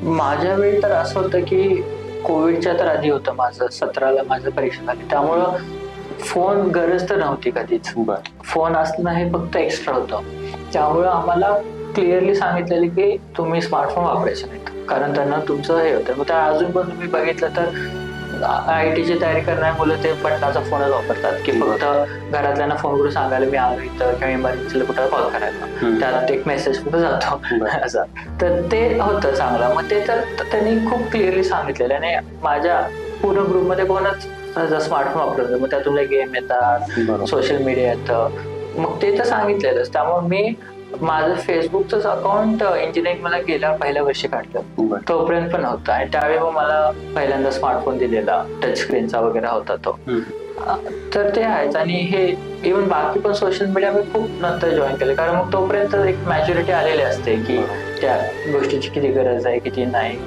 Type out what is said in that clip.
माझ्या वेळी तर असं होतं की कोविडच्या तर आधी होतं माझं 17ला माझं परीक्षा झाली, त्यामुळं फोन गरज तर नव्हती कधीच. फोन असणं हे फक्त एक्स्ट्रा होतं. त्यामुळं आम्हाला क्लिअरली सांगितलेलं की तुम्ही स्मार्टफोन वापरायचे नाहीत, कारण त्यांना तुमचं हे होतं. मग त्या अजून पण तुम्ही बघितलं तर आय-टीची तयारी करणारी मुलं ते बटनाचा फोनच वापरतात, की फक्त घरातल्यांना फोन करून सांगायला मी आलो इथं किंवा इमर्जन्सीला कुठं कॉल करायला. त्यात एक मेसेज कुठं जातो असा. तर ते होतं चांगलं. मग ते तर त्यांनी खूप क्लिअरली सांगितलेलं आणि माझ्या पूर्ण ग्रुपमध्ये कोणच स्मार्टफोन वापरत नाही. मग त्यातून गेम येतात, सोशल मीडिया येतं. मग ते तर सांगितलेलंच. त्यामुळे मी माझं फेसबुकचंच अकाउंट इंजिनिअरिंग मला गेल्या पहिल्या वर्षी काढलं. तोपर्यंत पण होतं आणि त्यावेळी मग मला पहिल्यांदा स्मार्टफोन दिलेला, टच स्क्रीनचा वगैरे होता तो. तर ते आहेच. आणि हे इव्हन बाकी पण सोशल मीडिया मी खूप नंतर जॉईन केले, कारण मग तोपर्यंत एक मॅच्युरिटी आलेली असते की त्या गोष्टीची किती गरज आहे, किती नाही.